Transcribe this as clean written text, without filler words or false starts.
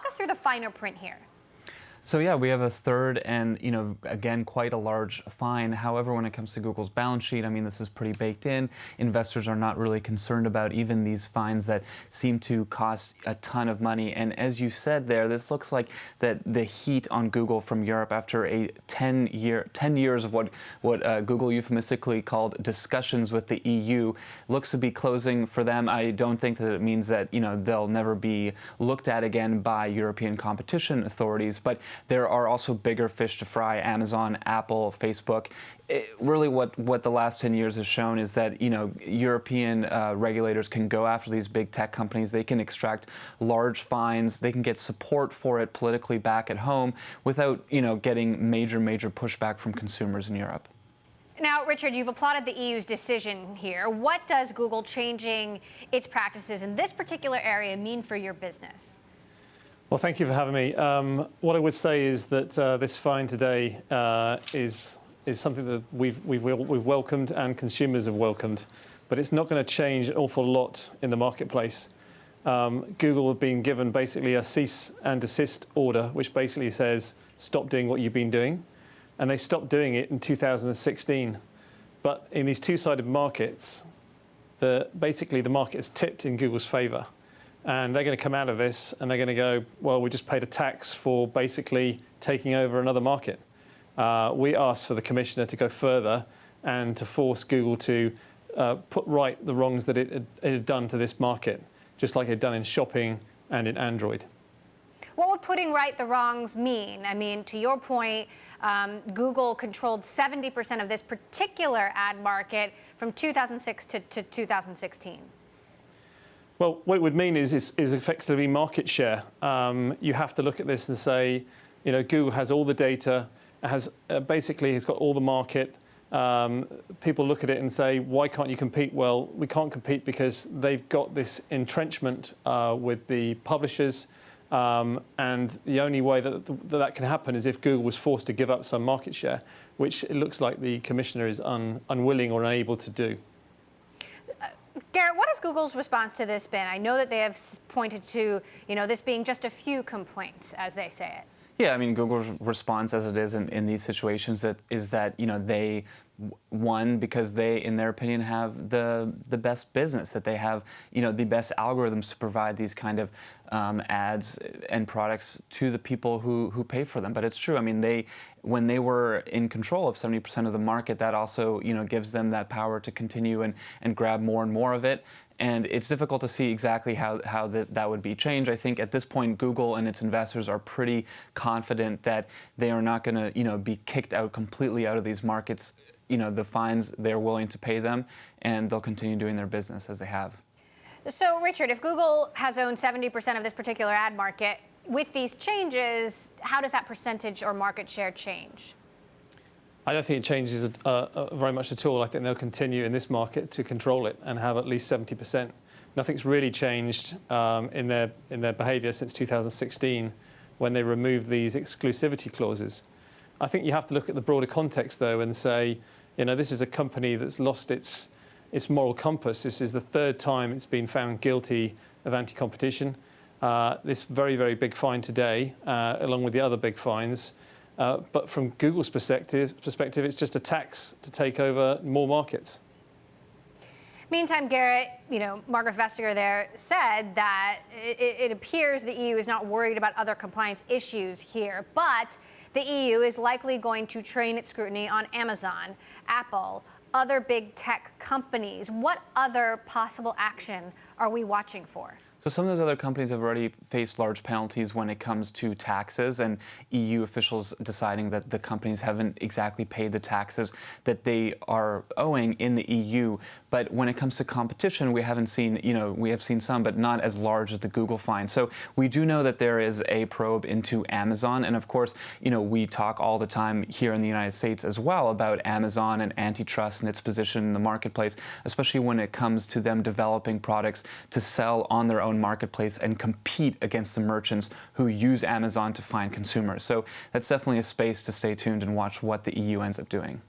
us through the finer print here. So yeah, we have a third and, again, quite a large fine. However, when it comes to Google's balance sheet, I mean, this is pretty baked in. Investors are not really concerned about even these fines that seem to cost a ton of money. And as you said there, this looks like that the heat on Google from Europe after a 10 years of what Google euphemistically called discussions with the EU looks to be closing for them. I don't think that it means that, they'll never be looked at again by European competition authorities, but there are also bigger fish to fry: Amazon, Apple, Facebook. Really what the last 10 years has shown is that, European regulators can go after these big tech companies. They can extract large fines. They can get support for it politically back at home without, getting major pushback from consumers in Europe. Now, Richard, you've applauded the EU's decision here. What does Google changing its practices in this particular area mean for your business? Well, thank you for having me. What I would say is that this fine today is something that we've welcomed and consumers have welcomed, but it's not going to change an awful lot in the marketplace. Google have been given basically a cease and desist order, which basically says stop doing what you've been doing, and they stopped doing it in 2016. But in these two-sided markets, basically the market is tipped in Google's favour. And they're going to come out of this and they're going to go, well, we just paid a tax for basically taking over another market. We asked for the commissioner to go further and to force Google to put right the wrongs that it had done to this market, just like it had done in shopping and in Android. What would putting right the wrongs mean? I mean, to your point, Google controlled 70% of this particular ad market from 2006 to 2016. Well, what it would mean is effectively market share. You have to look at this and say, Google has all the data, basically it's got all the market. People look at it and say, why can't you compete? Well, we can't compete because they've got this entrenchment with the publishers, and the only way that can happen is if Google was forced to give up some market share, which it looks like the commissioner is unwilling or unable to do. Gerrit, what has Google's response to this been? I know that they have pointed to, this being just a few complaints, as they say it. Yeah, I mean, Google's response, as it is in these situations, is that they won because they, in their opinion, have the best business, that they have the best algorithms to provide these kind of ads and products to the people who pay for them. But it's true. I mean, when they were in control of 70% of the market, that also gives them that power to continue and grab more and more of it. And it's difficult to see exactly how that would be changed. I think at this point, Google and its investors are pretty confident that they are not going to, be kicked out completely out of these markets. The fines, they're willing to pay them, and they'll continue doing their business as they have. So, Richard, if Google has owned 70% of this particular ad market, with these changes, how does that percentage or market share change? I don't think it changes very much at all. I think they'll continue in this market to control it and have at least 70%. Nothing's really changed in their behaviour since 2016, when they removed these exclusivity clauses. I think you have to look at the broader context, though, and say, this is a company that's lost its moral compass. This is the third time it's been found guilty of anti-competition. This very, very big fine today, along with the other big fines. But from Google's perspective, it's just a tax to take over more markets. Meantime, Gerrit, Margaret Vestager there said that it appears the EU is not worried about other compliance issues here, but the EU is likely going to train its scrutiny on Amazon, Apple, other big tech companies. What other possible action are we watching for? So some of those other companies have already faced large penalties when it comes to taxes, and EU officials deciding that the companies haven't exactly paid the taxes that they are owing in the EU. But when it comes to competition, we haven't seen, we have seen some, but not as large as the Google fine. So we do know that there is a probe into Amazon. And of course, we talk all the time here in the United States as well about Amazon and antitrust and its position in the marketplace, especially when it comes to them developing products to sell on their own marketplace and compete against the merchants who use Amazon to find consumers. So that's definitely a space to stay tuned and watch what the EU ends up doing.